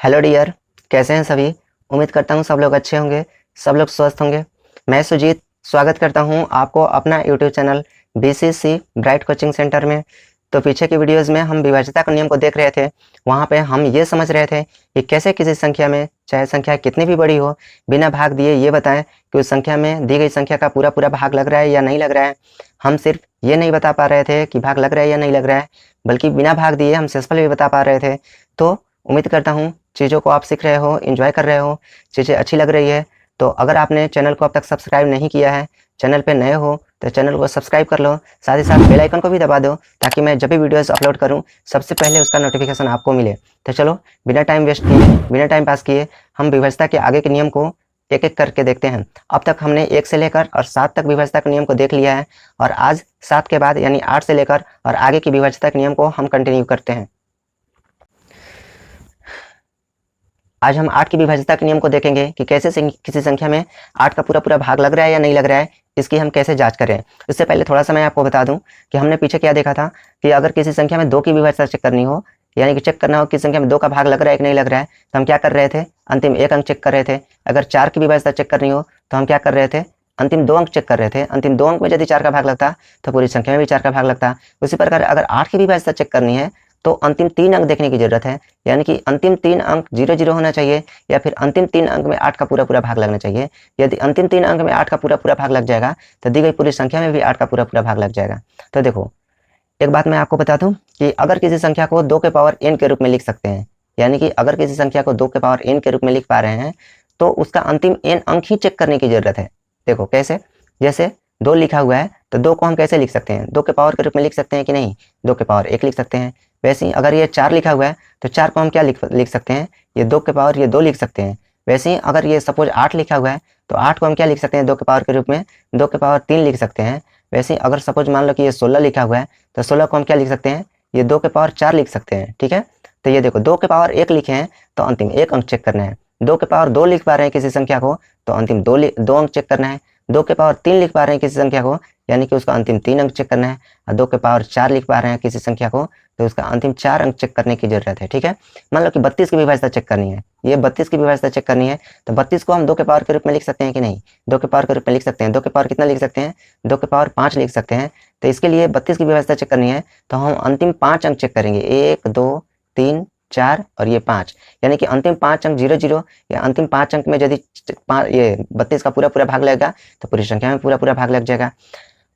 Hello dear, कैसे हैं सभी। उम्मीद करता हूँ सब लोग अच्छे होंगे, सब लोग स्वस्थ होंगे। मैं सुजीत स्वागत करता हूँ आपको अपना YouTube channel BCC bright coaching centre में। तो पीछे की वीडियोस में हम विभाज्यता का नियम को देख रहे थे। वहाँ पे हम ये समझ रहे थे कि कैसे किसी संख्या में, चाहे संख्या कितनी भी बड़ी हो, बिना भाग दिए ये बताएं कि उस संख्या में दी गई संख्या का पूरा पूरा भाग लग रहा है या नहीं लग रहा है। हम सिर्फ ये नहीं बता पा रहे थे कि भाग लग रहा है या नहीं लग रहा है, बल्कि बिना भाग दिए हम शेषफल भी बता पा रहे थे। तो उम्मीद करता हूँ चीज़ों को आप सीख रहे हो, एंजॉय कर रहे हो, चीज़ें अच्छी लग रही है। तो अगर आपने चैनल को अब तक सब्सक्राइब नहीं किया है, चैनल पे नए हो तो चैनल को सब्सक्राइब कर लो, साथ ही साथ बेल आइकन को भी दबा दो ताकि मैं जब भी वीडियोस अपलोड करूं सबसे पहले उसका नोटिफिकेशन आपको मिले। तो चलो बिना टाइम वेस्ट किए, बिना टाइम पास किए हम विभाज्यता के आगे के नियम को एक एक करके देखते हैं। अब तक हमने 1 से लेकर और 7 तक विभाज्यता के नियम को देख लिया है और आज 7 के बाद यानी 8 से लेकर और आगे की विभाज्यता के नियम को हम कंटिन्यू करते हैं। आज हम 8 की विभाज्यता के नियम को देखेंगे कि कैसे किसी संख्या में 8 का पूरा पूरा भाग लग रहा है या नहीं लग रहा है, इसकी हम कैसे जांच करें। इससे पहले थोड़ा सा मैं आपको बता दूं कि हमने पीछे क्या देखा था कि अगर किसी संख्या में 2 की विभाज्यता चेक करनी हो, यानी कि चेक करना हो कि संख्या में 2 का भाग लग रहा है कि नहीं लग रहा है, तो हम क्या कर रहे थे, अंतिम 1 अंक चेक कर रहे थे। अगर 4 की विभाज्यता चेक करनी हो तो हम क्या कर रहे थे, अंतिम 2 अंक चेक कर रहे थे। अंतिम 2 अंक में यदि 4 का भाग लगता तो पूरी संख्या में भी 4 का भाग लगता। उसी प्रकार अगर 8 की विभाज्यता चेक करनी है तो अंतिम 3 अंक देखने की जरूरत है, यानी कि अंतिम 3 अंक 0 0 होना चाहिए या फिर अंतिम 3 अंक में 8 का पूरा पूरा भाग लगना चाहिए। यदि अंतिम 3 अंक में 8 का पूरा पूरा भाग लग जाएगा तो दी गई पूरी संख्या में भी 8 का पूरा पूरा भाग लग जाएगा। तो देखो, एक बात मैं आपको बता दूं कि अगर किसी संख्या को 2 के पावर n के रूप में लिख सकते हैं, यानी कि अगर किसी संख्या को 2 के पावर n के रूप में लिख पा रहे हैं तो उसका अंतिम n अंक ही चेक करने की जरूरत है। देखो कैसे, जैसे 2 लिखा हुआ है तो 2 को हम कैसे लिख सकते हैं, 2 के पावर के रूप में लिख सकते हैं कि नहीं, 2 के पावर 1 लिख सकते हैं। वैसे ही अगर ये 4 लिखा हुआ है तो 4 को हम क्या लिख सकते हैं, ये 2 के पावर ये 2 लिख सकते हैं। वैसे ही अगर ये सपोज 8 लिखा हुआ है तो 8 को हम क्या लिख सकते हैं, 2 के पावर के रूप में 2 के पावर 3 लिख सकते हैं। वैसे ही अगर सपोज मान लो कि ये 16 लिखा हुआ है तो 16 को हम क्या लिख सकते हैं, ये 2 के पावर 4 लिख सकते हैं। ठीक है, तो ये देखो 2 के पावर 1 लिखे हैं तो अंतिम 1 अंक चेक करना है। 2 के पावर 2 लिख पा रहे हैं किसी संख्या को तो अंतिम 2 अंक चेक करना है। 2 के पावर 3 लिख पा रहे हैं किसी संख्या को यानी कि उसका अंतिम 3 अंक चेक करना है। और 2 के पावर 4 लिख पा रहे हैं किसी संख्या को तो उसका अंतिम 4 अंक चेक करने की जरूरत है। ठीक है, मान लो कि 32 की विभाज्यता चेक करनी है, ये 32 की विभाज्यता चेक करनी है तो 32 को हम 2 के पावर के रूप में लिख सकते हैं कि नहीं, 2 के पावर के रूप में लिख सकते हैं। 2 के पावर कितना लिख सकते हैं, 2 के पावर 5 लिख सकते हैं। तो इसके लिए 32 की विभाज्यता चेक करनी है तो हम अंतिम 5 अंक चेक करेंगे, 1 2 3 4 और ये 5, यानी कि अंतिम 5 अंक 0 0 या अंतिम 5 अंक में यदि ये 32 का पूरा पूरा भाग लगेगा तो पूरी संख्या में पूरा पूरा भाग लग जाएगा।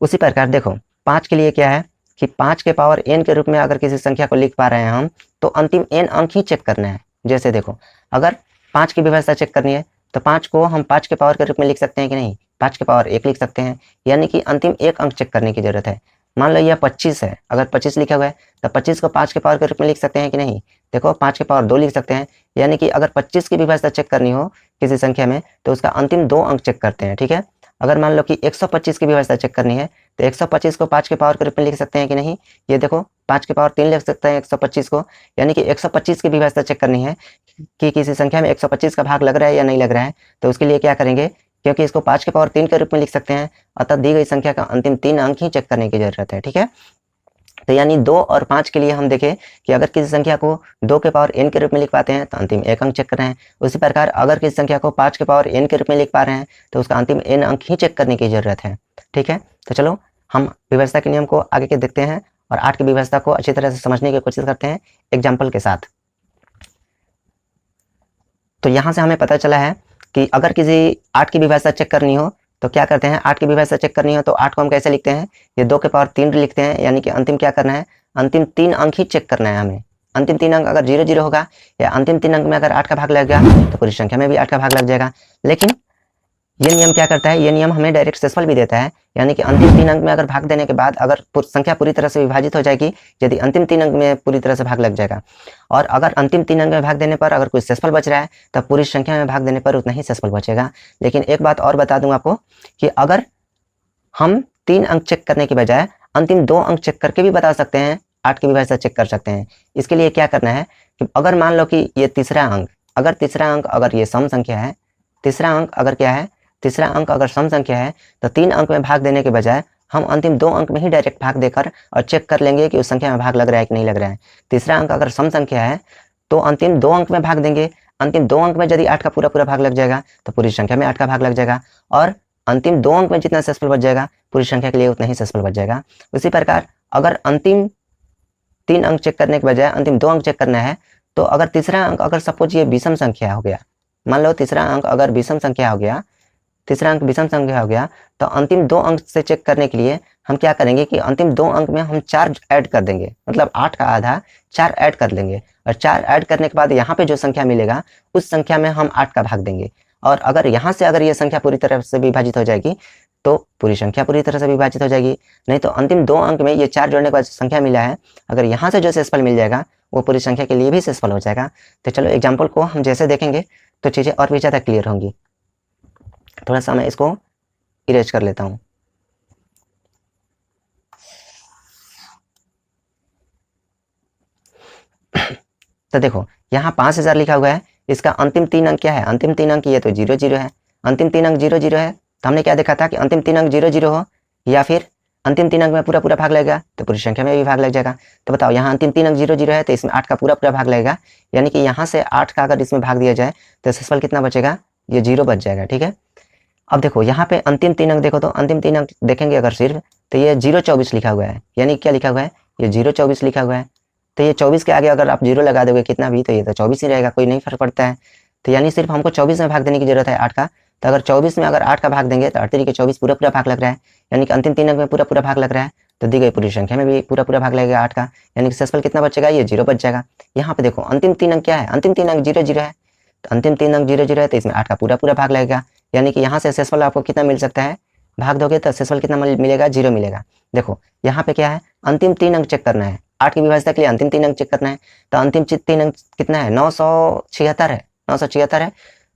उसी प्रकार देखो 5 के लिए क्या है कि 5 के पावर n के रूप में अगर किसी संख्या को लिख पा रहे हैं हम तो अंतिम n अंक ही चेक करना है। जैसे देखो, अगर 5 की विभाज्यता चेक करनी है तो 5 को हम 5 के पावर के रूप में लिख सकते हैं कि नहीं, 5 के पावर 1 लिख सकते हैं, यानी कि अंतिम 1 अंक चेक करने की जरूरत है। मान लो यह 25 है, अगर 25 लिखा हुआ है तो 25 को 5 के पावर के रूप में लिख सकते हैं कि नहीं, देखो 5 के पावर 2 लिख सकते हैं, यानी कि अगर 25 की विभाज्यता चेक करनी हो किसी संख्या में तो उसका अंतिम 2 अंक चेक करते हैं। ठीक है, अगर मान लो कि 125 की विभाज्यता चेक करनी है तो 125 को 5 के पावर के रूप में लिख सकते हैं कि नहीं, ये देखो 5 के पावर 3 लिख सकते हैं 125 को, यानी कि 125 की विभाज्यता चेक करनी है कि किसी संख्या में 125 का भाग लग रहा है या नहीं लग रहा है। तो उसके लिए क्या करेंगे, क्योंकि इसको 5 के पावर 3 के रूप में लिख सकते हैं अतः दी गई संख्या का अंतिम 3 अंक ही चेक करने की जरूरत है। ठीक है, तो यानी 2 और 5 के लिए हम देखें कि अगर किसी संख्या को 2 के पावर n के रूप में लिख पाते हैं तो अंतिम 1 अंक चेक कर रहे हैं। उसी प्रकार अगर किसी संख्या को 5 के पावर n के रूप में लिख पा रहे हैं तो उसका अंतिम n अंक ही चेक करने की जरूरत है। ठीक है, तो चलो हम विभाज्यता के नियम को आगे के देखते हैं और 8 की विभाज्यता को अच्छी तरह से समझने की कोशिश करते हैं एग्जाम्पल के साथ। तो यहाँ से हमें पता चला है कि अगर किसी 8 की विभाज्यता चेक करनी हो तो क्या करते हैं, 8 की विभाज्यता चेक करनी हो तो 8 को हम कैसे लिखते हैं, ये 2 के पावर 3 लिखते हैं, यानी कि अंतिम क्या करना है, अंतिम 3 अंक ही चेक करना है हमें। अंतिम 3 अंक अगर 0 0 होगा या अंतिम 3 अंक में अगर 8 का भाग लग गया तो पूरी संख्या में भी 8 का भाग लग जाएगा। लेकिन ये नियम क्या करता है, ये नियम हमें डायरेक्ट शेषफल भी देता है, यानी कि अंतिम 3 अंक में अगर भाग देने के बाद अगर संख्या पूरी तरह से विभाजित हो जाएगी यदि अंतिम 3 अंक में पूरी तरह से भाग लग जाएगा, और अगर अंतिम 3 अंक में भाग देने पर अगर कोई शेषफल बच रहा है तब पूरी संख्या में भाग देने पर उतना ही शेषफल बचेगा। लेकिन एक बात और बता दूं आपको कि अगर हम 3 अंक चेक करने के बजाय अंतिम 2 अंक चेक करके भी बता सकते हैं, 8 की विभाज्यता चेक कर सकते हैं। इसके लिए क्या करना है कि अगर मान लो कि ये तीसरा अंक अगर ये सम संख्या है, तीसरा अंक अगर क्या है, तीसरा अंक अगर सम संख्या है तो 3 अंक में भाग देने के बजाय हम अंतिम 2 अंक में ही डायरेक्ट भाग देकर और चेक कर लेंगे कि उस संख्या में भाग लग रहा है कि नहीं लग रहा है। तीसरा अंक अगर सम संख्या है तो अंतिम 2 अंक में भाग देंगे, अंतिम 2 अंक में यदि 8 का पूरा पूरा भाग लग जाएगा तो पूरी संख्या में 8 का भाग लग जाएगा, और अंतिम 2 अंक में जितना शेषफल बच जाएगा पूरी संख्या के लिए उतना ही शेषफल बच जाएगा। उसी प्रकार अगर अंतिम 3 अंक चेक करने के बजाय अंतिम 2 अंक चेक करना है, तो अगर तीसरा अंक अगर सपोज ये विषम संख्या हो गया, मान लो तीसरा अंक अगर विषम संख्या हो गया, तीसरा अंक विषम संख्या हो गया, तो अंतिम 2 अंक से चेक करने के लिए हम क्या करेंगे कि अंतिम 2 अंक में हम 4 ऐड कर देंगे, मतलब 8 का आधा 4 ऐड कर लेंगे, और 4 ऐड करने के बाद यहाँ पे जो संख्या मिलेगा उस संख्या में हम 8 का भाग देंगे। और अगर यहाँ से अगर ये संख्या पूरी तरह से विभाजित हो जाएगी तो पूरी संख्या पूरी तरह से विभाजित हो जाएगी, नहीं तो अंतिम 2 अंक में ये 4 जोड़ने के बाद संख्या मिला है, अगर यहाँ से जो शेषफल मिल जाएगा वो पूरी संख्या के लिए भी शेषफल हो जाएगा। तो चलो एग्जाम्पल को हम जैसे देखेंगे तो चीज़ें और भी ज़्यादा क्लियर होंगी। थोड़ा सा मैं इसको इरेज कर लेता हूँ। तो देखो यहाँ 5000 लिखा हुआ है, इसका अंतिम 3 अंक क्या है, अंतिम 3 अंक ये तो 00 है, अंतिम 3 अंक 00 है, तो हमने क्या देखा था कि अंतिम 3 अंक 00 हो या फिर अंतिम 3 अंक में पूरा पूरा भाग लगेगा तो पूरी संख्या में भी भाग लग जाएगा। तो बताओ यहाँ अंतिम 3 अंक 00 है तो इसमें 8 का पूरा पूरा भाग लगेगा, यानी कि यहाँ से 8 का अगर इसमें भाग दिया जाए तो शेषफल कितना बचेगा, ये 0 बच जाएगा। ठीक है, अब देखो यहाँ पे अंतिम 3 अंक देखो, तो अंतिम 3 अंक देखेंगे अगर सिर्फ तो ये 024 लिखा हुआ है, यानी क्या लिखा हुआ है, ये 024 लिखा हुआ है। तो ये 24 के आगे अगर आप 0 लगा दोगे कितना भी, तो ये तो 24 ही रहेगा, कोई नहीं फर्क पड़ता है। तो यानी सिर्फ हमको 24 में भाग देने की जरूरत है 8 का, तो अगर 24 में अगर 8 का भाग देंगे तो 8 तरीके 24 पूरा पूरा भाग लग रहा है, यानी कि अंतिम 3 अंक में पूरा पूरा भाग लग रहा है, तो दी गई पूरी संख्या में भी पूरा पूरा भाग लगेगा 8 का, यानी कि शेषफल कितना बचेगा, ये 0 बच जाएगा। यहाँ पे देखो अंतिम 3 अंक क्या है, अंतिम 3 अंक 00 है, तो अंतिम 3 अंक 00 है तो इसमें 8 का पूरा पूरा भाग लगेगा, यानी कि यहाँ से शेषफल आपको कितना मिल सकता है, भाग दोगे तो शेषफल कितना मिलेगा, 0 मिलेगा। देखो यहाँ पे क्या है, अंतिम 3 अंक चेक करना है, 8 की विभाज्यता के लिए अंतिम 3 अंक चेक करना है, तो अंतिम 3 अंक कितना है, 976 है, 976 है।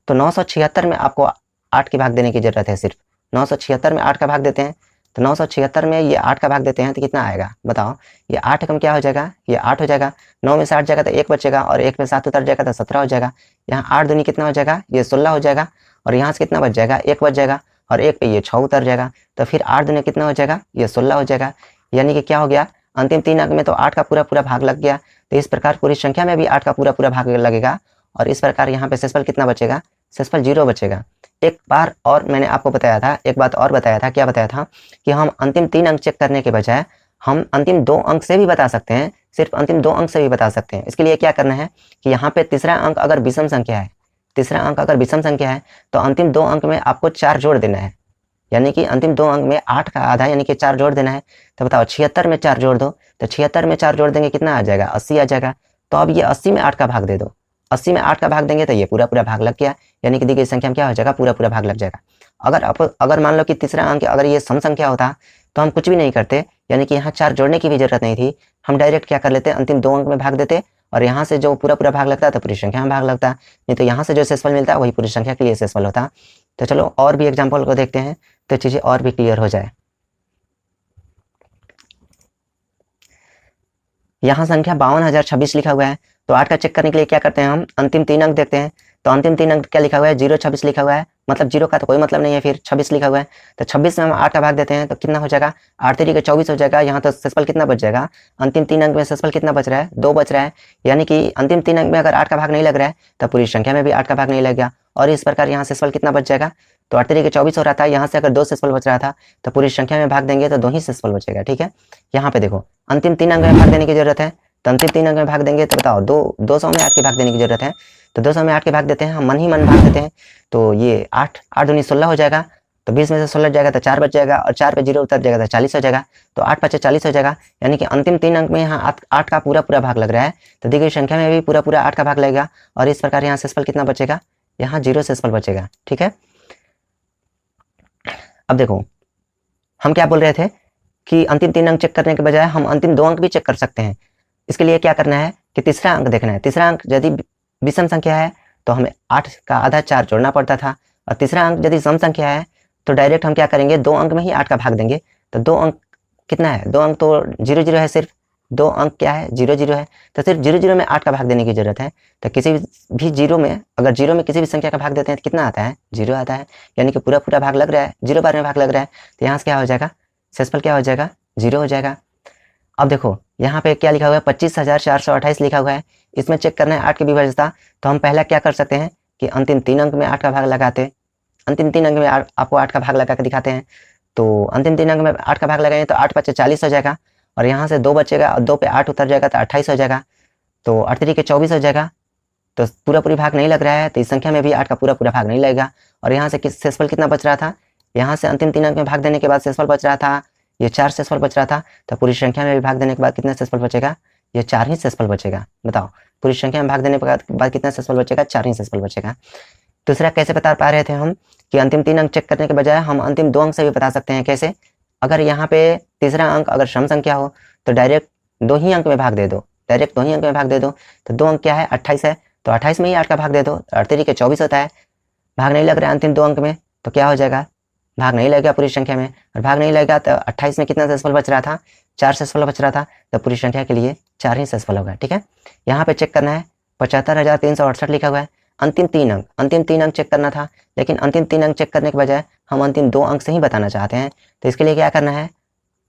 तो 976 में आपको 8 की भाग देने की जरूरत है, सिर्फ 976 में 8 का भाग देते हैं, तो 976 में ये 8 का भाग देते हैं तो कितना आएगा बताओ, ये 8 कम क्या हो जाएगा, ये 8 हो जाएगा, 9 में से 8 जाएगा तो 1 बचेगा, और 1 में 7 उतर जाएगा तो 17 हो जाएगा। यहाँ 8 दूनी कितना हो जाएगा, ये 16 हो जाएगा, और यहाँ से कितना बच जाएगा, 1 बच जाएगा, और 1 पे ये 6 उतर जाएगा, तो फिर 8 दूनी कितना हो जाएगा, ये 16 हो जाएगा। यानी कि क्या हो गया, अंतिम 3 अंक में तो 8 का पूरा पूरा भाग लग गया, तो इस प्रकार पूरी संख्या में भी 8 का पूरा पूरा भाग लगेगा, और इस प्रकार यहाँ पे शेषफल कितना बचेगा, शेषफल 0 बचेगा। एक बार और मैंने आपको बताया था, एक बात और बताया था, क्या बताया था कि हम अंतिम 3 अंक चेक करने के बजाय हम अंतिम 2 अंक से भी बता सकते हैं, सिर्फ अंतिम 2 अंक से भी बता सकते हैं। इसके लिए क्या करना है कि यहाँ पे तीसरा अंक अगर विषम संख्या है, तीसरा अंक अगर विषम संख्या है तो अंतिम 2 अंक में आपको 4 जोड़ देना है, यानी कि अंतिम 2 अंक में 8 का आधा यानी कि 4 जोड़ देना है। तो बताओ 76 में 4 जोड़ दो, तो 76 में 4 जोड़ देंगे कितना आ जाएगा, 80 आ जाएगा। तो अब ये 80 में 8 का भाग दे दो, 80 में 8 का भाग देंगे तो ये पूरा पूरा भाग लग गया, यानी कि दी गई संख्या में क्या हो जाएगा, पूरा पूरा भाग लग जाएगा। अगर मान लो कि तीसरा अंक अगर ये सम संख्या होता तो हम कुछ भी नहीं करते, यानी कि यहाँ 4 जोड़ने की भी जरूरत नहीं थी, हम डायरेक्ट क्या कर लेते, अंतिम 2 अंक में भाग देते, और यहाँ से जो पूरा पूरा भाग लगता तो पूरी संख्या में भाग लगता, नहीं तो यहाँ से जो शेषफल मिलता वही पूरी संख्या के लिए शेषफल होता। तो चलो और भी एग्जाम्पल को देखते हैं तो चीजें और भी क्लियर हो जाए। यहाँ संख्या 52,026 लिखा हुआ है, तो 8 का चेक करने के लिए क्या करते हैं, हम अंतिम 3 अंक देखते हैं। तो अंतिम 3 अंक क्या लिखा हुआ है, 026 लिखा हुआ है, मतलब 0 का तो कोई मतलब नहीं है, फिर 26 लिखा हुआ है, तो 26 में हम 8 का भाग देते हैं तो कितना हो जाएगा, 8 तरीके 24 हो जाएगा। यहाँ तो शेषफल कितना बच जाएगा, अंतिम 3 अंक में शेषफल कितना बच रहा है, 2 बच रहा है, यानी कि अंतिम 3 अंक में अगर 8 का भाग नहीं लग रहा है तो पूरी संख्या में भी 8 का भाग नहीं लगेगा, और इस प्रकार यहाँ शेषफल कितना बच जाएगा, तो 8 तरीके 24 हो रहा था, यहाँ से अगर 2 शेषफल बच रहा था तो पूरी संख्या में भाग देंगे तो 2 ही शेषफल बचेगा। ठीक है, यहाँ पे देखो अंतिम 3 अंक में भाग देने की जरूरत है, तो अंतिम 3 अंक में भाग देंगे तो बताओ 200 में 8 के भाग देने की जरूरत है, तो 200 में 8 के भाग देते हैं, हम मन ही मन भाग देते हैं, तो ये 8 दूनी 16 हो जाएगा, तो 20 में से 16 जाएगा तो 4 बच जाएगा, और 4 पे 0 उतर जाएगा तो 40 हो जाएगा, तो 8 5 40 हो जाएगा, यानी कि अंतिम 3 अंक में यहाँ 8 का पूरा पूरा भाग लग रहा है, तो दी गई संख्या में भी पूरा पूरा 8 का भाग लगेगा, और इस प्रकार यहाँ शेषफल कितना बचेगा, यहाँ 0 शेषफल बचेगा। ठीक है, अब देखो हम क्या बोल रहे थे कि अंतिम 3 अंक चेक करने के बजाय हम अंतिम 2 अंक भी चेक कर सकते हैं। इसके लिए क्या करना है कि तीसरा अंक देखना है, तीसरा अंक यदि विषम संख्या है तो हमें 8 का आधा 4 जोड़ना पड़ता था, और तीसरा अंक यदि सम संख्या है तो डायरेक्ट हम क्या करेंगे, 2 अंक में ही 8 का भाग देंगे। तो 2 अंक कितना है, 2 अंक तो 0 है, सिर्फ 2 अंक क्या है, 0 है, तो सिर्फ 0 में 8 का भाग देने की जरूरत है। तो किसी भी 0 में अगर 0 में किसी भी संख्या का भाग देते हैं तो कितना आता है, 0 आता है, यानी कि पूरा पूरा भाग लग रहा है, 0 बार में भाग लग रहा है, तो यहाँ से क्या हो जाएगा, शेषफल क्या हो जाएगा, 0 हो जाएगा। अब देखो यहाँ पे क्या लिखा हुआ है, 25,428 लिखा हुआ है, इसमें चेक करना है 8 की विभाज्यता, तो हम पहला क्या कर सकते हैं कि अंतिम 3 अंक में 8 का भाग लगाते, अंतिम 3 अंक में आपको 8 का भाग लगा के दिखाते हैं। तो अंतिम 3 अंक में 8 का भाग लगाएंगे तो 8 × 40 हो जाएगा, और यहाँ से 2 बचेगा और 2 पे 8 उतर जाएगा तो 28 हो जाएगा, तो 8 3 के 24 हो जाएगा। तो पूरा पूरी भाग नहीं लग रहा है, तो इस संख्या में भी 8 का पूरा पूरा भाग नहीं लगेगा। और यहाँ से शेषफल कितना बच रहा था, यहाँ से अंतिम 3 अंक में भाग देने के बाद शेषफल बच रहा था, ये 4 शेषफल बच रहा था। तो पूरी संख्या में भी भाग देने के बाद कितना शेषफल बचेगा, ये 4 ही शेषफल बचेगा। बताओ पूरी संख्या में भाग देने के बाद कितना शेषफल बचेगा, 4 ही शेषफल बचेगा। दूसरा कैसे बता पा रहे थे हम कि अंतिम 3 अंक चेक करने के बजाय हम अंतिम 2 अंक से भी बता सकते हैं। कैसे, अगर यहाँ पे तीसरा अंक अगर सम संख्या हो तो डायरेक्ट 2 ही अंक में भाग दे दो, डायरेक्ट 2 ही अंक में भाग दे दो। तो 2 अंक क्या है, 28 है, तो 28 में ही 8 का भाग दे दो। 8 3 के 24 होता है, भाग नहीं लग रहा है अंतिम 2 अंक में, तो क्या हो जाएगा, भाग नहीं लगेगा पूरी संख्या में। और भाग नहीं लगेगा तो 28 में कितना शेषफल बच रहा था, 4 शेषफल बच रहा था, तो पूरी संख्या के लिए 4 ही शेषफल होगा। ठीक है, यहाँ पे चेक करना है 75,368 लिखा हुआ है, अंतिम 3 अंक चेक करना था, लेकिन अंतिम 3 अंक चेक करने के बजाय हम अंतिम 2 अंक से ही बताना चाहते हैं। तो इसके लिए क्या करना है,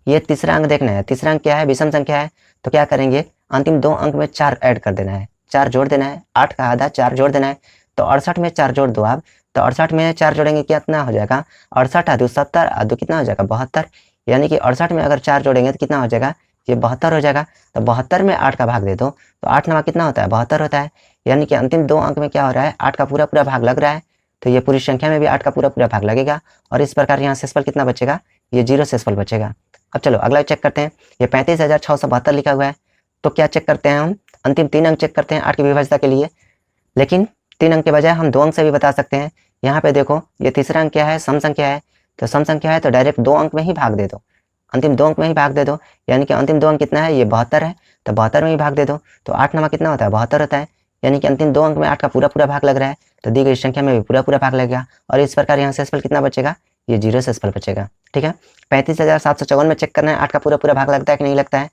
ये तीसरा अंक देखना है, तीसरा अंक क्या है, विषम संख्या है, तो क्या करेंगे अंतिम 2 अंक में 4 ऐड कर देना है, 4 जोड़ देना है, 8 का आधा 4 जोड़ देना है, तो 68 में 4 जोड़ दो आप, तो 68 में 4 जोड़ेंगे कितना हो जाएगा, 68 आदू 70 आदू कितना हो जाएगा 72, यानी कि 68 में अगर 4 जोड़ेंगे तो कितना हो जाएगा, ये 72 हो जाएगा। तो 72 में 8 का भाग दे दो, तो 8 9 कितना होता है 72 होता है, यानी कि अंतिम 2 अंक में क्या हो रहा है, 8 का पूरा पूरा भाग लग रहा है, तो ये पूरी संख्या में भी 8 का पूरा पूरा भाग लगेगा। और इस प्रकार यहाँ शेषफल कितना बचेगा, ये 0 शेषफल बचेगा। अब चलो अगला चेक करते हैं, ये 35,672 लिखा हुआ है, तो क्या चेक करते हैं हम, अंतिम 3 अंक चेक करते हैं 8 की विभाज्यता के लिए, लेकिन 3 अंक के बजाय हम 2 अंक से भी बता सकते हैं। यहाँ पे देखो ये तीसरा अंक क्या है, सम संख्या है, तो सम संख्या है तो डायरेक्ट 2 अंक में ही भाग दे दो, अंतिम 2 अंक में ही भाग दे दो, यानी कि अंतिम 2 अंक कितना है, ये 72 है, तो 72 में ही भाग दे दो, तो 8 9 कितना होता है 72 होता है, यानी कि अंतिम 2 अंक में 8 का पूरा पूरा भाग लग रहा है, तो दी गई संख्या में भी पूरा पूरा भाग लगेगा। और इस प्रकार यहाँ शेषफल कितना बचेगा, ये 0 शेषफल बचेगा। ठीक है, 35,754 में चेक करना है 8 का पूरा पूरा भाग लगता है कि नहीं लगता है,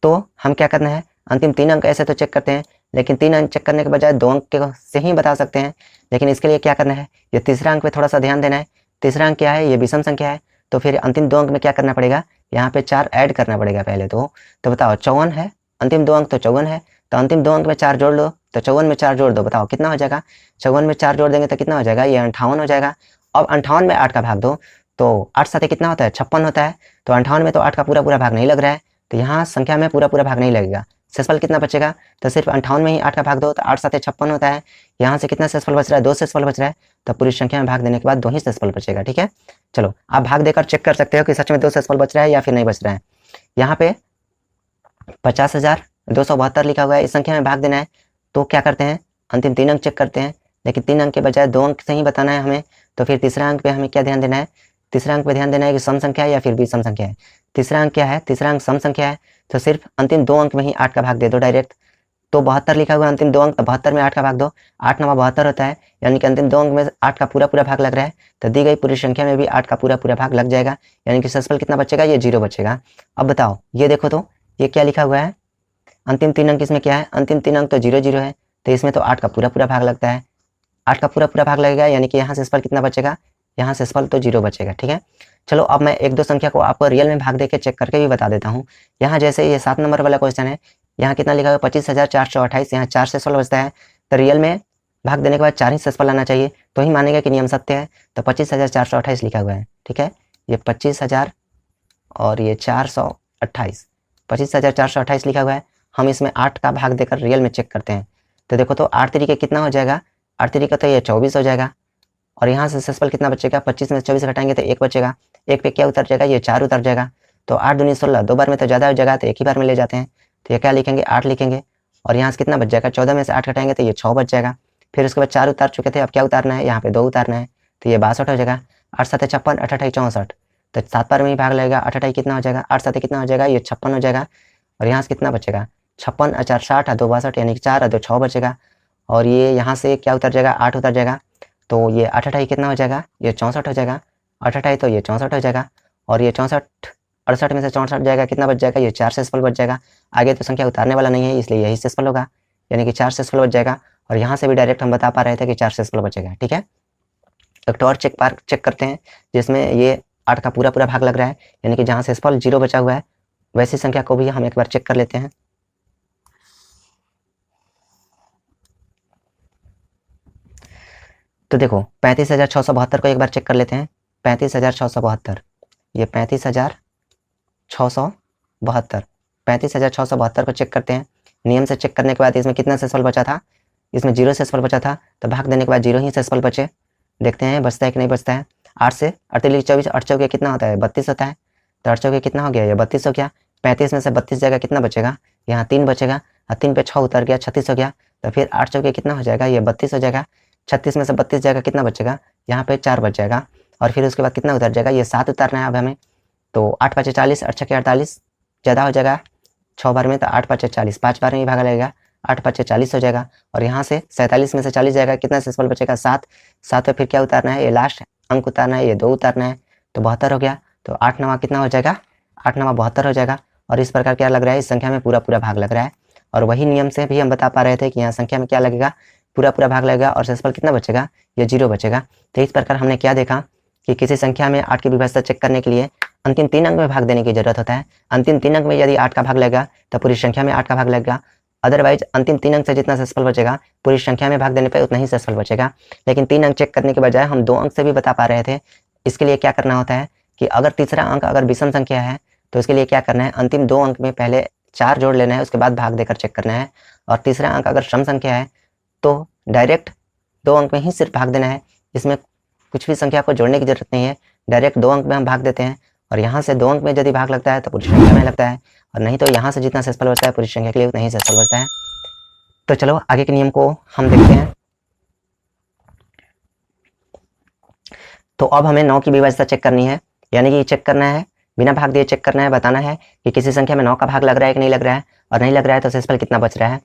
तो हम क्या करना है, अंतिम 3 अंक ऐसे तो चेक करते हैं, लेकिन 3 अंक चेक करने के बजाय 2 अंक से ही बता सकते हैं, लेकिन इसके लिए क्या करना है, ये तीसरा अंक पे थोड़ा सा ध्यान देना है। तीसरा अंक क्या है, ये विषम संख्या है, तो फिर अंतिम 2 अंक में क्या करना पड़ेगा, यहाँ पे 4 ऐड करना पड़ेगा पहले तो बताओ 54 है, अंतिम 2 अंक तो 54 है, तो अंतिम 2 अंक में 4 जोड़ लो, तो 54 में 4 जोड़ दो, बताओ कितना हो जाएगा, 54 में 4 जोड़ देंगे तो कितना हो जाएगा, ये 58 हो जाएगा। अब 58 में 8 का भाग दो, तो 8 साथ कितना होता है 56 होता है, तो 58 में तो 8 का पूरा पूरा भाग नहीं लग रहा है, तो यहाँ संख्या में पूरा पूरा भाग नहीं लगेगा, शेषफल कितना बचेगा, तो सिर्फ 58 में ही 8 का भाग दो, तो 8 साथ 56 होता है, यहाँ से कितना शेषफल बच रहा है, 2 शेषफल बच रहा है, तो पूरी संख्या में भाग देने के बाद 2 ही शेषफल बचेगा। ठीक है, चलो आप भाग देकर चेक कर सकते हो कि सच में 2 शेषफल बच रहा है या फिर नहीं बच रहा है। यहाँ पे 50,272 लिखा हुआ है, इस संख्या में भाग देना है, तो क्या करते हैं अंतिम 3 अंक चेक करते हैं, लेकिन 3 अंक के बजाय 2 अंक से ही बताना है हमें, तो फिर तीसरा अंक पे हमें क्या ध्यान देना है, तीसरा अंक पे ध्यान देना है कि सम संख्या है या फिर विषम संख्या है। तीसरा अंक क्या है, तीसरा अंक सम संख्या है, तो सिर्फ अंतिम 2 अंक में ही 8 का भाग दे दो डायरेक्ट, तो 72 लिखा हुआ है अंतिम 2 अंक, तो 72 में 8 का भाग दो, 8 9 72 होता है, यानी कि अंतिम 2 अंक में 8 का पूरा पूरा भाग लग रहा है, तो दी गई पूरी संख्या में भी 8 का पूरा पूरा भाग लग जाएगा, यानी कि शेषफल कितना बचेगा, ये 0 बचेगा। अब बताओ ये देखो तो ये क्या लिखा हुआ है, अंतिम 3 अंक इसमें क्या है, अंतिम 3 अंक तो 0 0 है, तो इसमें तो 8 का पूरा पूरा भाग लगता है, 8 का पूरा पूरा भाग लगेगा, यानी कि यहाँ शेषफल कितना बचेगा, यहाँ शेषफल तो 0 बचेगा। ठीक है, चलो अब मैं 1 2 संख्या को आपको रियल में भाग देके चेक करके भी बता देता हूँ। यहाँ जैसे ये 7 नंबर वाला क्वेश्चन है, यहाँ कितना लिखा हुआ 25,428, यहाँ 4 शेषफल बचता है, तो रियल में भाग देने के बाद 4 ही शेषफल आना चाहिए, तो ही मानेगा कि नियम सत्य है, तो 25,428 लिखा हुआ है। ठीक है, ये 25,000 और ये 428, 25,428 लिखा हुआ है, हम इसमें 8 का भाग देकर रियल में चेक करते हैं, तो देखो तो 8 तरीके कितना हो जाएगा, 8 तरीके तो ये 24 हो जाएगा, और यहाँ से शेषफल कितना बचेगा, 25 में 24 घटाएंगे तो 1 बचेगा, 1 पे क्या उतर जाएगा, ये 4 उतर जाएगा, तो 8 दूनी 16, 2 बार में तो ज़्यादा हो जाएगा, तो एक ही बार में ले जाते हैं, तो ये क्या लिखेंगे 8 लिखेंगे, और यहाँ से कितना बच जाएगा, 14 में से 8 घटाएंगे तो ये 6 बच जाएगा, फिर उसके बाद 4 उतार चुके थे, अब क्या उतारना है, यहाँ पे 2 उतारना है, तो ये 62 हो जाएगा, 8 7 56, 8 8 64, तो 7 बार में ही भाग लगेगा, 8 8 कितना हो जाएगा, 8 7 कितना हो जाएगा, ये 56 हो जाएगा, और यहाँ से कितना बचेगा 56 4 60 2 62, यानी कि 4 2 6 बचेगा, और ये यहाँ से क्या उतर जाएगा 8 उतर जाएगा, तो ये 8 8 कितना हो जाएगा, ये 64 हो जाएगा, 8 8 तो ये 64 हो जाएगा, और ये 64 68 में से 64 जाएगा, कितना बच जाएगा, ये 4 शेषफल बच जाएगा, आगे तो संख्या उतारने वाला नहीं है इसलिए यही शेषफल होगा, यानी कि 4 शेषफल बच जाएगा, और यहाँ से भी डायरेक्ट हम बता पा रहे थे कि 4 शेषफल बचेगा। ठीक है, एक और चेक करते हैं जिसमें ये 8 का पूरा पूरा भाग लग रहा है, यानी कि जहाँ शेषफल 0 बचा हुआ है वैसी संख्या को भी हम एक बार चेक कर लेते हैं। तो देखो 35,672 को एक बार चेक कर लेते हैं। 35,672, ये 35,672, 35,672 को चेक करते हैं। नियम से चेक करने के बाद इसमें कितना सेसफल बचा था, इसमें 0 सेसफल बचा था, तो भाग देने के बाद 0 ही सेसफल बचे। देखते हैं बचता है कि नहीं बचता है। 8 से 48 24, 8 चौके कितना होता है 32 होता है, तो 8 चौके कितना हो गया, ये 32 हो गया। 35 में से 32 जगह कितना बचेगा, यहाँ 3 बचेगा, और 3 पे 6 उतर गया, 36 हो गया। तो फिर 8 चौके कितना हो जाएगा, ये 32 हो जाएगा। 36 में से 32 जगह कितना बचेगा, यहाँ पे 4 बच जाएगा, और फिर उसके बाद कितना उतर जाएगा, ये 7 उतारना है अब हमें। तो 8 5 40, 8 6 48, ज़्यादा हो जाएगा 6 बार में, तो 8 5 40, 5 बार में ही भागा लगेगा, 8 5 40 हो जाएगा। और यहाँ से 47 में से 40 जाएगा, कितना सेसफल बचेगा 7। 7 पे फिर क्या उतारना है, ये लास्ट अंक उतारना है, ये 2 उतारना है, तो 72 हो गया। तो 8 9 कितना हो जाएगा, 8 9 72 हो जाएगा। और इस प्रकार क्या लग रहा है, इस संख्या में पूरा पूरा भाग लग रहा है। और वही नियम से भी हम बता पा रहे थे कि यहाँ संख्या में क्या लगेगा, पूरा पूरा भाग लगेगा, और सेसफल कितना बचेगा, ये 0 बचेगा। तो इस प्रकार हमने क्या देखा कि किसी संख्या में 8 की विभाज्यता चेक करने के लिए अंतिम 3 अंक में भाग देने की जरूरत होता है। अंतिम 3 अंक में यदि 8 का भाग लगेगा तो पूरी संख्या में 8 का भाग लगेगा। अदरवाइज अंतिम 3 अंक से जितना सेसफल बचेगा पूरी संख्या में भाग देने पर उतना ही सेसफल बचेगा। लेकिन 3 अंक चेक करने के बजाय हम 2 अंक से भी बता पा रहे थे। इसके लिए क्या करना होता है कि अगर तीसरा अंक अगर विषम संख्या है तो इसके लिए क्या करना है, अंतिम 2 अंक में पहले 4 जोड़ लेना है, उसके बाद भाग देकर चेक करना है। और तीसरा अंक अगर सम संख्या है तो डायरेक्ट 2 अंक में ही सिर्फ भाग देना है, इसमें कुछ भी संख्या को जोड़ने की जरूरत नहीं है, डायरेक्ट 2 अंक में हम भाग देते हैं। और यहाँ से 2 अंक में यदि भाग लगता है तो पूरी संख्या में लगता है, और नहीं तो यहाँ से जितना सेसफल बचता है पूरी संख्या के लिए उतना ही सेसफल बचता है। तो चलो आगे के नियम को हम देखते हैं। तो अब हमें 9 की विभाज्यता चेक करनी है, यानी कि चेक करना है, बिना भाग दिए चेक करना है, बताना है कि किसी संख्या में 9 का भाग लग रहा है कि नहीं लग रहा है, और नहीं लग रहा है तो सेसफल कितना बच रहा है।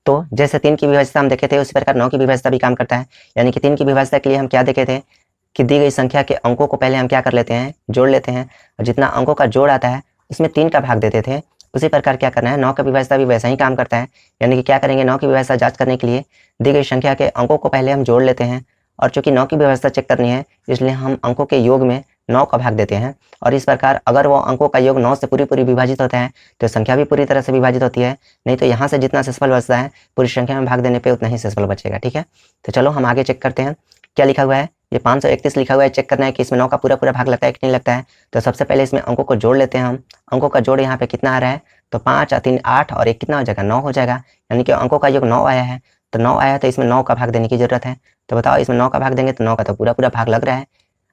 तो जैसे 3 की विभाज्यता हम देखे थे उसी प्रकार 9 की विभाज्यता भी काम करता है। यानी कि 3 की विभाज्यता के लिए हम क्या देखे थे कि दी गई संख्या के अंकों को पहले हम क्या कर लेते हैं, जोड़ लेते हैं, और जितना अंकों का जोड़ आता है उसमें 3 का भाग देते थे। उसी प्रकार क्या करना है, 9 का विभाज्यता भी वैसा ही काम करता है। यानी कि क्या करेंगे, 9 की विभाज्यता जांच करने के लिए दी गई संख्या के अंकों को पहले हम जोड़ लेते हैं, और चूंकि 9 की विभाज्यता चेक करनी है इसलिए हम अंकों के योग में 9 का भाग देते हैं। और इस प्रकार अगर वो अंकों का योग 9 से पूरी पूरी विभाजित होता है तो संख्या भी पूरी तरह से विभाजित होती है, नहीं तो यहाँ से जितना सेसफल बचता है पूरी संख्या में भाग देने पे उतना ही सेसफल बचेगा। ठीक है, तो चलो हम आगे चेक करते हैं क्या लिखा हुआ है। ये 531 लिखा हुआ है, चेक करना है कि इसमें 9 का पूरा पूरा भाग लगता है कि नहीं लगता है। तो सबसे पहले इसमें अंकों को जोड़ लेते हैं हम। अंकों का जोड़ यहाँ पे कितना आ रहा है, तो 5 और 3 8, और 1 कितना हो जाएगा 9 हो जाएगा। यानी कि अंकों का योग 9 आया है, तो 9 आया तो इसमें 9 का भाग देने की जरूरत है। तो बताओ इसमें 9 का भाग देंगे तो 9 का तो पूरा पूरा भाग लग रहा है।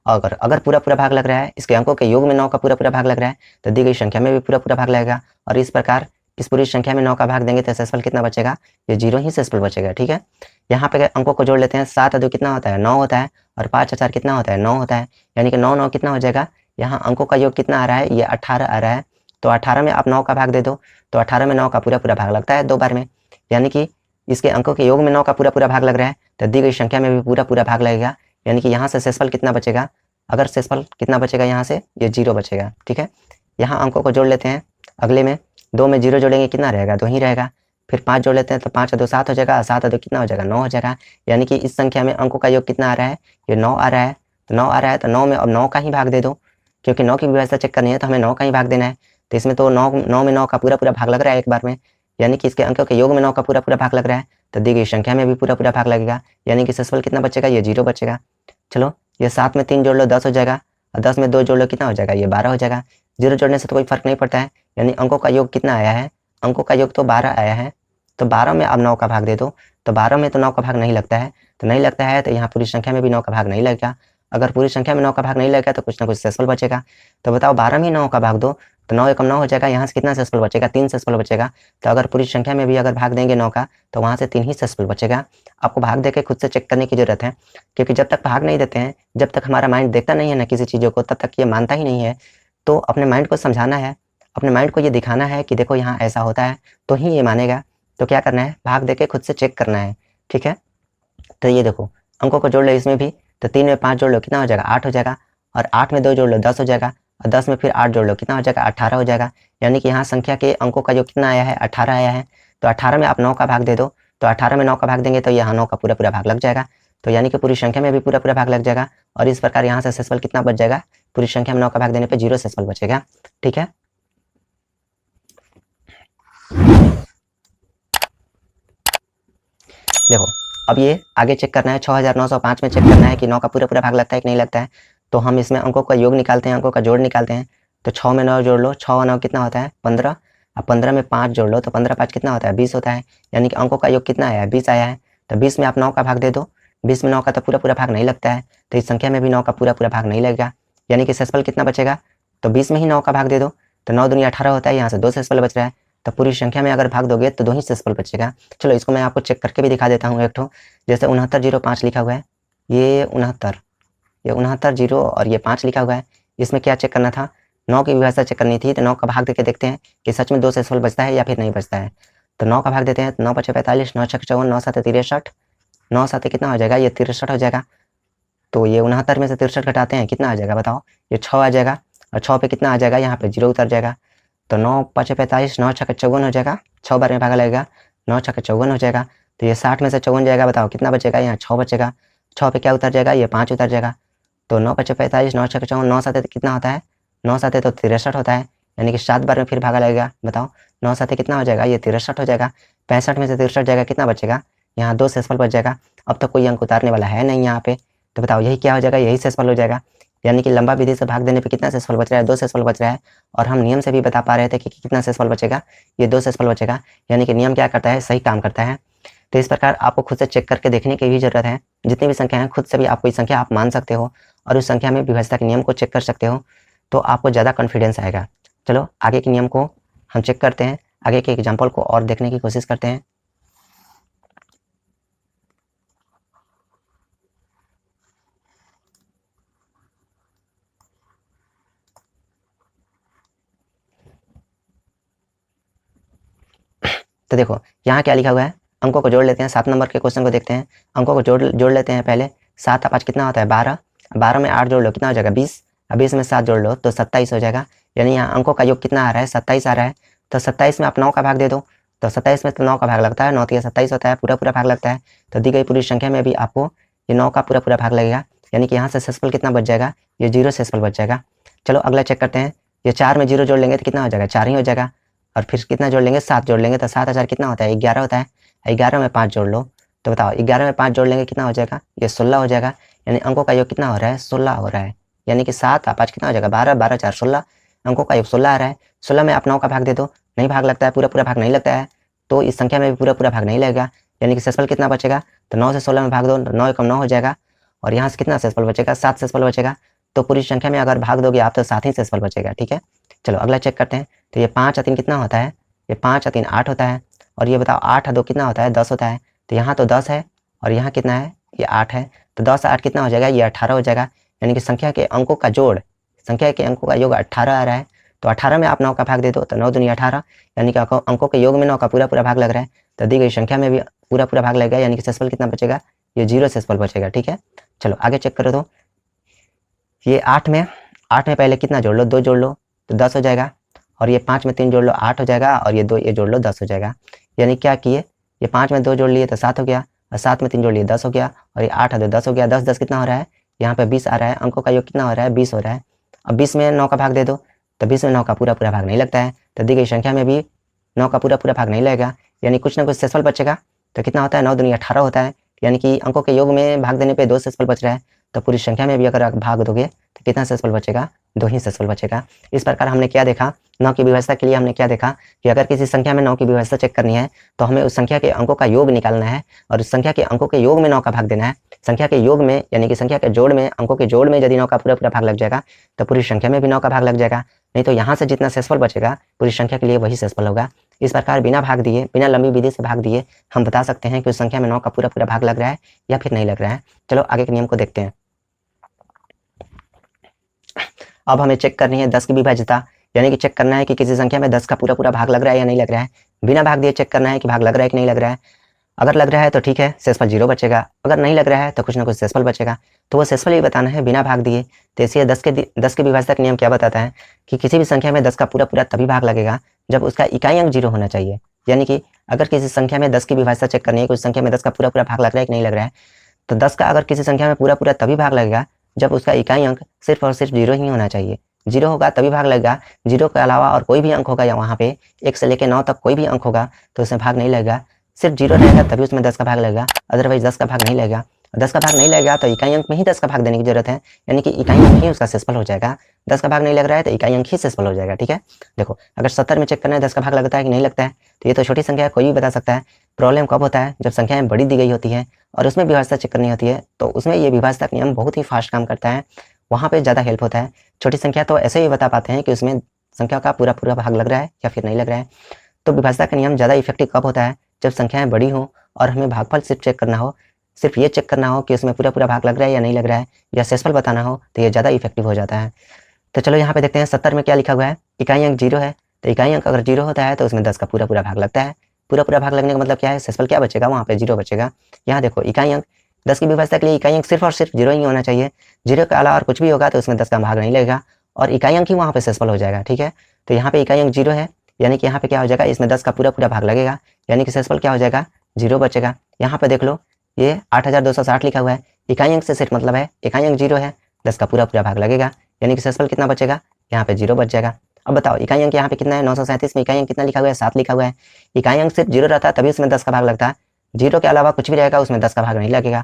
अगर अगर पूरा पूरा भाग लग रहा है, इसके अंकों के योग में 9 का पूरा पूरा भाग लग रहा है, तो दी गई संख्या में भी पूरा पूरा भाग लगेगा। और इस प्रकार इस पूरी संख्या में 9 का भाग देंगे तो सेसफल कितना बचेगा, ये 0 ही सेसफल बचेगा। ठीक है, यहाँ पे अंकों को जोड़ लेते हैं। 7 और 2 कितना होता है 9 होता है, और 5 और 4 कितना होता है 9 होता है। यानी कि 9 9 कितना हो जाएगा, यहाँ अंकों का योग कितना आ रहा है, ये 18 आ रहा है। तो 18 में आप 9 का भाग दे दो, तो 18 में 9 का पूरा पूरा भाग लगता है 2 बार में। यानी कि इसके अंकों के योग में 9 का पूरा पूरा भाग लग रहा है, तो दी गई संख्या में भी पूरा पूरा भाग लगेगा। यानी कि यहाँ से सेसफल कितना बचेगा, अगर सेसफल कितना बचेगा यहाँ से, ये 0 बचेगा। ठीक है, यहाँ अंकों को जोड़ लेते हैं। अगले में 2 में 0 जोड़ेंगे कितना रहेगा, 2 ही रहेगा। फिर 5 जोड़ लेते हैं तो 5 और 2 7 हो जाएगा, 7 और 2 कितना हो जाएगा 9 हो जाएगा। यानी कि इस संख्या में अंकों का योग कितना आ रहा है, ये 9 आ रहा है। तो 9 आ रहा है तो 9 में अब 9 का ही भाग दे दो, क्योंकि 9 की विभाज्यता चेक करनी है तो हमें 9 का ही भाग देना है। तो इसमें तो 9 में 9 का पूरा पूरा भाग लग रहा है एक बार में, यानी कि इसके अंकों के योग में 9 का पूरा पूरा भाग लग रहा है, तो दी गई संख्या में भी पूरा पूरा भाग लगेगा। यानी कि सेसफल कितना बचेगा, ये 0 बचेगा। चलो ये 7 में 3 जोड़ लो 10 हो जाएगा, और 10 में 2 जोड़ लो कितना हो जाएगा, ये 12 हो जाएगा। 0 जोड़ने से तो कोई फर्क नहीं पड़ता है, यानी अंकों का योग कितना आया है, अंकों का योग तो 12 आया है। तो 12 में अब 9 का भाग दे दो, तो 12 में तो 9 का भाग नहीं लगता है, तो नहीं लगता है तो यहाँ पूरी संख्या में भी 9 का भाग नहीं लगेगा। अगर पूरी संख्या में 9 का भाग नहीं लगेगा तो कुछ ना कुछ सेसफल बचेगा। तो बताओ 12 में 9 का भाग दो, तो 9 एकम 9 हो जाएगा, यहाँ से कितना सेसफल बचेगा, 3 सेसफल बचेगा। तो अगर पूरी संख्या में भी अगर भाग देंगे 9 का तो वहाँ से 3 ही सेसफल बचेगा। आपको भाग देके खुद से चेक करने की जरूरत है, क्योंकि जब तक भाग नहीं देते हैं, जब तक हमारा माइंड देखता नहीं है ना किसी चीज़ों को, तब तक ये मानता ही नहीं है। तो अपने माइंड को समझाना है, अपने माइंड को ये दिखाना है कि देखो यहाँ ऐसा होता है, तो ही ये मानेगा। तो क्या करना है, भाग देके खुद से चेक करना है। ठीक है, तो ये देखो अंकों को जोड़ लो इसमें भी, तो 3 में 5 जोड़ लो कितना हो जाएगा 8 हो जाएगा, और 8 में 2 जोड़ लो 10 हो जाएगा, और 10 में फिर 8 जोड़ लो कितना हो जाएगा 18 हो जाएगा। यानी कि यहाँ संख्या के अंकों का जो कितना आया है 18 आया है। तो 18 में आप 9 का भाग दे दो, तो 18 में 9 का भाग देंगे तो यहाँ 9 का पूरा पूरा भाग लग जाएगा। तो यानी कि पूरी संख्या में भी पूरा पूरा भाग लग जाएगा, और इस प्रकार यहाँ से सेसफल कितना बच जाएगा, पूरी संख्या में 9 का भाग देने पे 0 सेसफल बचेगा। ठीक है, देखो अब ये आगे चेक करना है 6905 में चेक करना है कि 9 का पूरा पूरा भाग लगता है कि नहीं लगता है। तो हम इसमें अंकों का योग निकालते हैं, अंकों का जोड़ निकालते हैं। तो 6 में 9 जोड़ लो, 6 और 9 कितना होता है 15। अब 15 में 5 जोड़ लो तो 15 5 कितना होता है 20 होता है। यानी कि अंकों का योग कितना आया है 20 आया है। तो 20 में आप 9 का भाग दे दो, 20 में 9 का तो पूरा पूरा भाग नहीं लगता है, तो इस संख्या में भी 9 का पूरा पूरा भाग नहीं लगेगा। यानी कि शेषफल कितना बचेगा, तो 20 में ही 9 का भाग दे दो, तो 9 दूनी 18 होता है, यहाँ से 2 शेषफल बच रहा है। तो पूरी संख्या में अगर भाग दोगे तो 2 ही शेषफल बचेगा। चलो इसको मैं आपको चेक करके भी दिखा देता हूँ एक ठो। जैसे 6905 लिखा हुआ है, ये 69 0 और ये 5 लिखा हुआ है। इसमें क्या चेक करना था, 9 की विभाज्यता चेक करनी थी। तो 9 का भाग देके देखते हैं कि सच में 2 शेषफल बचता है या फिर नहीं बचता है। तो 9 का भाग देते हैं, 9 5 45, 9 6 54, 9 7 63, 9 7 कितना हो जाएगा, ये 63 हो जाएगा। तो ये 69 में से 63 घटाते हैं, कितना आ जाएगा बताओ, ये 6 आ जाएगा। और 6 पे कितना आ जाएगा, यहाँ पे 0 उतर जाएगा। तो 9 5 45, 9 6 54 हो जाएगा, 6 बार में भागा लगेगा, 9 6 54 हो जाएगा। तो ये 60 में से 54 जाएगा, बताओ कितना बचेगा, यहाँ 6 बचेगा। 6 पे क्या उतर जाएगा, ये 5 उतर जाएगा। तो 9 5 45, 9 6 54, 9 7 कितना होता है, 9 7 तो 63 होता है। यानी कि 7 बार में फिर भागा लगेगा, बताओ 9 7 कितना हो जाएगा, ये 63 हो जाएगा। 65 में से 63 जाएगा, कितना बचेगा, यहाँ 2 शेषफल बच जाएगा। अब तो कोई अंक उतारने वाला है नहीं यहाँ पे, तो बताओ यही क्या हो जाएगा, यही शेषफल हो जाएगा। यानी कि लंबा विधि से भाग देने पे कितना शेषफल बच रहा है, 2 शेषफल बच रहा है। और हम नियम से भी बता पा रहे थे कि कितना शेषफल बचेगा, ये 2 शेषफल बचेगा। यानी कि नियम क्या करता है, सही काम करता है। तो इस प्रकार आपको खुद से चेक करके देखने की भी जरूरत है। जितनी भी संख्या है खुद से भी आप कोई संख्या आप मान सकते हो और उस संख्या में विभाज्यता के नियम को चेक कर सकते हो, तो आपको ज़्यादा कॉन्फिडेंस आएगा। चलो आगे के नियम को हम चेक करते हैं, आगे के एग्जाम्पल को और देखने की कोशिश करते हैं। तो देखो यहाँ क्या लिखा हुआ है, अंकों को जोड़ लेते हैं। 7 नंबर के क्वेश्चन को देखते हैं, अंकों को जोड़ लेते हैं पहले। 7 और 5 कितना होता है 12, 12 में 8 जोड़ लो कितना हो जाएगा 20, 20 में 7 जोड़ लो तो 27 हो जाएगा। यानी यहाँ अंकों का योग कितना आ रहा है 27 आ रहा है। तो 27 में आप 9 का भाग दे दो, तो 27 में तो 9 का भाग लगता है, 9 तो 27 होता है, पूरा पूरा भाग लगता है। तो दी गई पूरी संख्या में भी आपको ये 9 का पूरा पूरा भाग लगेगा। यानी कि यहाँ से शेषफल कितना बच जाएगा, ये 0 शेषफल बच जाएगा। चलो अगला चेक करते हैं, ये 4 में 0 जोड़ लेंगे तो कितना हो जाएगा 4 ही हो जाएगा। और फिर कितना जोड़ लेंगे 7 जोड़ लेंगे तो 7000 कितना होता है 11 होता है। 11 में 5 जोड़ लो, तो बताओ 11 में 5 जोड़ लेंगे कितना हो जाएगा, ये 16 हो जाएगा। यानी अंकों का योग कितना हो रहा है 16 हो रहा है। यानी कि 7 और 5 कितना हो जाएगा 12, 12 4 16, अंकों का योग 16 आ रहा है। 16 में आप 9 का भाग दे दो, नहीं भाग लगता है, पूरा पूरा भाग नहीं लगता है, तो इस संख्या में भी पूरा पूरा भाग नहीं लगेगा। यानी कि शेषफल कितना बचेगा, तो 9 से 16 में भाग दो, 9 कम 9 हो जाएगा। और यहाँ से कितना शेषफल बचेगा 7 शेषफल बचेगा। तो पूरी संख्या में अगर भाग दोगे आप तो 7 ही शेषफल बचेगा। ठीक है, चलो अगला चेक करते हैं। तो ये 5 और 3 कितना होता है, ये 5 और 3 8 होता है। और ये बताओ 8 और 2 कितना होता है 10 होता है। तो यहाँ तो 10 है और यहाँ कितना है, ये 8 है। तो 10 8 कितना हो जाएगा, ये 18 हो जाएगा। यानी कि संख्या के अंकों का जोड़, संख्या के अंकों का योग 18 आ रहा है। तो 18 में आप 9 का भाग दे दो, तो 9 दूनी 18, यानी कि अंकों के योग में 9 का पूरा पूरा भाग लग रहा है। तो दी गई संख्या में भी पूरा पूरा भाग लगेगा, यानी कि शेषफल कितना बचेगा, ये 0 शेषफल बचेगा। ठीक है, चलो आगे चेक करो। तो ये 8 में पहले कितना जोड़ लो, 2 जोड़ लो तो 10 हो जाएगा। और ये 5 में 3 जोड़ लो 8 हो जाएगा, और ये 2 ये जोड़ लो 10 हो जाएगा। यानी क्या किए, ये 5 में 2 जोड़ लिए तो 7 हो गया, और 7 में 3 जोड़ लिए 10 हो गया, और ये 8 है तो 10 हो गया। 10 10 कितना हो रहा है, यहाँ पे 20 आ रहा है। अंकों का योग कितना हो रहा है 20 हो रहा है। अब 20 में 9 का भाग दे दो, तो 20 में 9 का पूरा पूरा भाग नहीं लगता है, तो दी गई संख्या में भी 9 का पूरा पूरा भाग नहीं लगेगा। यानी कुछ ना कुछ शेषफल बचेगा। तो कितना होता है 9 दूनी 18 होता है। यानी कि अंकों के योग में भाग देने पे 2 शेषफल बच रहा है। तो पूरी संख्या में भी अगर आप भाग दोगे तो कितना शेषफल बचेगा, 2 ही शेषफल बचेगा। इस प्रकार हमने क्या देखा, 9 की विभाज्यता के लिए हमने क्या देखा कि अगर किसी संख्या में 9 की विभाज्यता चेक करनी है तो हमें उस संख्या के अंकों का योग निकालना है, और उस संख्या के अंकों के योग में 9 का भाग देना है। संख्या के योग में यानी कि संख्या के जोड़ में, अंकों के जोड़ में यदि 9 का पूरा पूरा भाग लग जाएगा तो पूरी संख्या में भी 9 का भाग लग जाएगा। नहीं तो यहाँ से जितना शेषफल बचेगा पूरी संख्या के लिए वही शेषफल होगा। इस प्रकार बिना भाग दिए, बिना लंबी विधि से भाग दिए हम बता सकते हैं कि उस संख्या में 9 का पूरा पूरा भाग लग रहा है या फिर नहीं लग रहा है। चलो आगे के नियम को देखते हैं। अब हमें चेक करनी है 10 की विभाज्यता, यानी कि चेक करना है कि किसी संख्या में 10 का पूरा पूरा भाग लग रहा है या नहीं लग रहा है। बिना भाग दिए चेक करना है कि भाग लग रहा है कि नहीं लग रहा है। अगर लग रहा है तो ठीक है, शेषफल 0 बचेगा। अगर नहीं लग रहा है तो कुछ ना कुछ शेषफल बचेगा। तो वो शेषफल ही बताना है बिना भाग दिए। तो इसलिए 10 के विभाज्यता का नियम क्या बताता है कि किसी भी संख्या में 10 का पूरा पूरा तभी भाग लगेगा जब उसका इकाई अंक 0 होना चाहिए। यानी कि अगर किसी संख्या में 10 की विभाज्यता चेक करनी है कि उस संख्या में 10 का पूरा पूरा भाग लग रहा है कि नहीं लग रहा है, तो 10 का अगर किसी संख्या में पूरा पूरा तभी भाग लगेगा जब उसका इकाई अंक सिर्फ और सिर्फ 0 ही होना चाहिए। 0 होगा तभी भाग लगेगा। 0 के अलावा और कोई भी अंक होगा या वहाँ पे 1 से लेकर 9 तक कोई भी अंक होगा तो उसमें भाग नहीं लगेगा। सिर्फ 0 रहेगा तभी उसमें 10 का भाग लगेगा, अदरवाइज 10 का भाग नहीं लगेगा। 10 का भाग नहीं लगेगा तो इकाई अंक में ही 10 का भाग देने की जरूरत है, यानी कि इकाई अंक ही उसका शेषफल हो जाएगा। 10 का भाग नहीं लग रहा है तो इकाई अंक ही शेषफल हो जाएगा। ठीक है, देखो अगर 70 में चेक करना है 10 का भाग लगता है कि नहीं लगता है, तो ये तो छोटी संख्या है, कोई भी बता सकता है। प्रॉब्लम कब होता है, जब संख्याएं बड़ी दी गई होती है और उसमें विभाज्यता चेक करनी होती है, तो उसमें ये विभाज्यता नियम बहुत ही फास्ट काम करता है, वहाँ पे ज़्यादा हेल्प होता है। छोटी संख्या तो ऐसे ही बता पाते हैं कि उसमें संख्या का पूरा पूरा भाग लग रहा है या फिर नहीं लग रहा है। तो विभाज्यता का नियम ज़्यादा इफेक्टिव कब होता है, जब संख्याएं बड़ी हों और हमें भागफल सिर्फ चेक करना हो, सिर्फ ये चेक करना हो कि उसमें पूरा पूरा भाग लग रहा है या नहीं लग रहा है, या शेषफल बताना हो, तो ये ज़्यादा इफेक्टिव हो जाता है। तो चलो यहाँ पे देखते हैं 70 में क्या लिखा हुआ है, इकाई अंक 0 है, तो इकाई अंक अगर 0 होता है तो उसमें 10 का पूरा पूरा भाग लगता है। पूरा पूरा भाग लगने का मतलब क्या है, शेषफल क्या बचेगा, वहाँ पे 0 बचेगा। यहाँ देखो इकाई अंक 10 की विभाज्यता के लिए इकाई अंक सिर्फ और सिर्फ 0 ही होना चाहिए, 0 के अलावा और कुछ भी होगा तो उसमें 10 का भाग नहीं लगेगा और इकाई अंक ही वहाँ पे शेषफल हो जाएगा। ठीक है, तो यहाँ पे इकाई अंक 0 है, यानी कि यहाँ पे क्या हो जाएगा, इसमें 10 का पूरा पूरा भाग लगेगा, यानी कि शेषफल क्या हो जाएगा, 0 बचेगा। यहाँ पे देख लो ये 8260 लिखा हुआ है, इकाई अंक से सिर्फ मतलब है इकाई अंक 0 है, 10 का पूरा पूरा भाग लगेगा, यानी कि शेषफल कितना बचेगा, यहाँ पे 0 बच जाएगा। अब बताओ इकाई अंक यहाँ पे कितना है, 937 में इकाई अंक कितना लिखा हुआ है, 7 लिखा हुआ है। इकाई अंक सिर्फ 0 रहता है तभी उसमें 10 का भाग लगता है, 0 के अलावा कुछ भी रहेगा उसमें 10 का भाग नहीं लगेगा,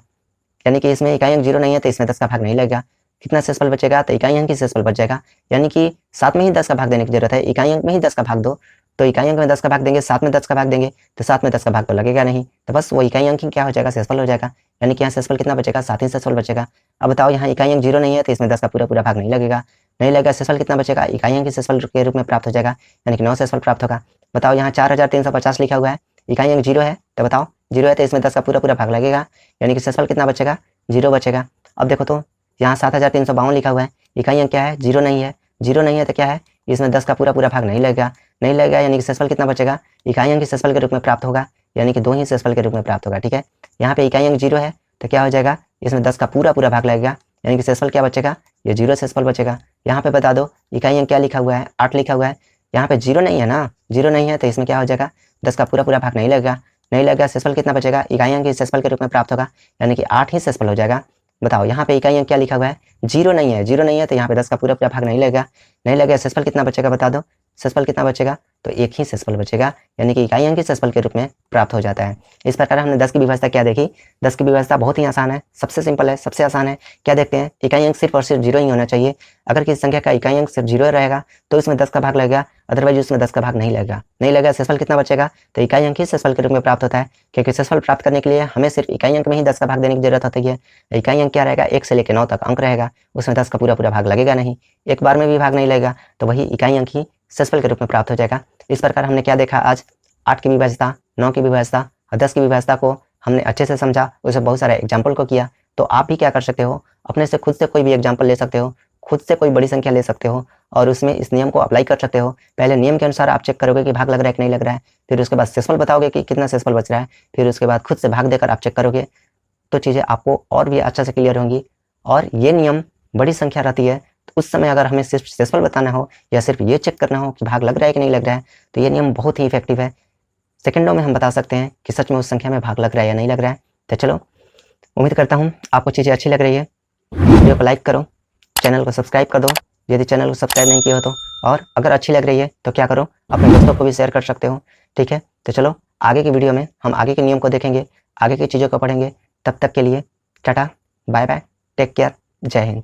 यानी कि इसमें इकाई अंक 0 नहीं है तो इसमें 10 का भाग नहीं लगेगा। कितना शेषफल बचेगा, तो इकाई अंक ही शेषफल बच जाएगा, यानी कि 7 में ही 10 का भाग देने की जरूरत है, इकाई अंक में ही 10 का भाग दो, तो इकाई अंक में 10 का भाग देंगे, 7 में 10 का भाग देंगे तो 7 में 10 का भाग तो लगेगा नहीं, तो बस वो इकाई अंक ही क्या हो जाएगा, शेषफल हो जाएगा, यानी कि यहाँ शेषफल कितना बचेगा, 7 ही शेषफल बचेगा। अब बताओ यहाँ इकाई अंक 0 नहीं है तो इसमें 10 का पूरा पूरा भाग नहीं लगेगा, नहीं लगेगा, शेषफल कितना बचेगा, इकाई अंक शेषफल के रूप में प्राप्त हो जाएगा, यानी कि 9 शेषफल प्राप्त होगा। बताओ यहाँ 4350 लिखा हुआ है, इकाई अंक 0 है, तो बताओ 0 है तो इसमें 10 का पूरा पूरा भाग लगेगा, यानी कि शेषफल कितना बचेगा, 0 बचेगा। अब देखो तो यहाँ 7352 लिखा हुआ है, इकाई अंक क्या है, 0 नहीं है, 0 नहीं है तो क्या है, इसमें 10 का पूरा पूरा भाग नहीं लगेगा, नहीं लगेगा, यानी कि शेषफल कितना बचेगा, इकाई अंक शेषफल के रूप में प्राप्त होगा, यानी कि 2 ही शेषफल के रूप में प्राप्त होगा। ठीक है, यहाँ पे इकाई अंक 0 है तो क्या हो जाएगा, इसमें 10 का पूरा पूरा भाग लगेगा, यानी कि शेषफल क्या बचेगा, ये 0 शेषफल बचेगा। यहाँ पे बता दो इकाई अंक क्या लिखा हुआ है, 8 लिखा हुआ है, यहाँ पे 0 नहीं है ना, 0 नहीं है तो इसमें क्या हो जाएगा, 10 का पूरा पूरा भाग नहीं लगेगा, नहीं लगेगा, शेषफल कितना बचेगा, इकाई अंक शेषफल के रूप में प्राप्त होगा, यानी कि 8 ही शेषफल हो जाएगा। बताओ यहाँ पे इकाई अंक क्या लिखा हुआ है, 0 नहीं है, 0 नहीं है तो यहाँ पे 10 का पूरा पूरा भाग नहीं लगेगा, नहीं लगेगा, शेषफल कितना बचेगा बता दो, शेषफल कितना बचेगा, तो 1 ही शेषफल बचेगा, यानी कि इकाई अंक शेषफल के रूप में प्राप्त हो जाता है। इस प्रकार हमने 10 की विभाज्यता क्या देखी, 10 की विभाज्यता बहुत ही आसान है, सबसे सिंपल है, सबसे आसान है। क्या देखते हैं, इकाई अंक सिर्फ और सिर्फ 0 ही होना चाहिए, अगर किसी संख्या का इकाई अंक सिर्फ 0 रहेगा तो इसमें 10 का भाग लगेगा, अदरवाइज उसमें 10 का भाग नहीं लगेगा, नहीं लगेगा, शेषफल कितना बचेगा, तो इकाई अंक ही शेषफल के रूप में प्राप्त होता है, क्योंकि शेषफल प्राप्त करने के लिए हमें सिर्फ इकाई अंक में ही 10 का भाग देने की जरूरत होती है। इकाई अंक क्या रहेगा, 1 से लेकर 9 तक अंक रहेगा, उसमें 10 का पूरा पूरा भाग लगेगा नहीं, एक बार में भी भाग नहीं लगेगा, तो वही इकाई अंक ही शेषफल के रूप में प्राप्त हो जाएगा। इस प्रकार हमने क्या देखा आज, 8 की विभाज्यता, 9 की विभाज्यता और 10 की विभाज्यता को हमने अच्छे से समझा, उसे बहुत सारे एग्जाम्पल को किया। तो आप भी क्या कर सकते हो, अपने से खुद से कोई भी एग्जाम्पल ले सकते हो, खुद से कोई बड़ी संख्या ले सकते हो और उसमें इस नियम को अप्लाई कर सकते हो। पहले नियम के अनुसार आप चेक करोगे कि भाग लग रहा है कि नहीं लग रहा है, फिर उसके बाद शेषफल बताओगे कि कितना शेषफल बच रहा है, फिर उसके बाद खुद से भाग देकर आप चेक करोगे, तो चीज़ें आपको और भी अच्छा से क्लियर होंगी। और ये नियम बड़ी संख्या रहती है तो उस समय अगर हमें सिर्फ शेषफल बताना हो या सिर्फ ये चेक करना हो कि भाग लग रहा है कि नहीं लग रहा है, तो ये नियम बहुत ही इफेक्टिव है, सेकंडों में हम बता सकते हैं कि सच में उस संख्या में भाग लग रहा है या नहीं लग रहा है। तो चलो, उम्मीद करता हूँ आपको चीज़ें अच्छी लग रही है, वीडियो को लाइक करो, चैनल को सब्सक्राइब कर दो यदि चैनल को सब्सक्राइब नहीं किया हो तो, और अगर अच्छी लग रही है तो क्या करो, अपने दोस्तों को भी शेयर कर सकते हो। ठीक है, तो चलो आगे की वीडियो में हम आगे के नियम को देखेंगे, आगे की चीज़ों को पढ़ेंगे। तब तक के लिए tata, bye bye, take care, जय हिंद।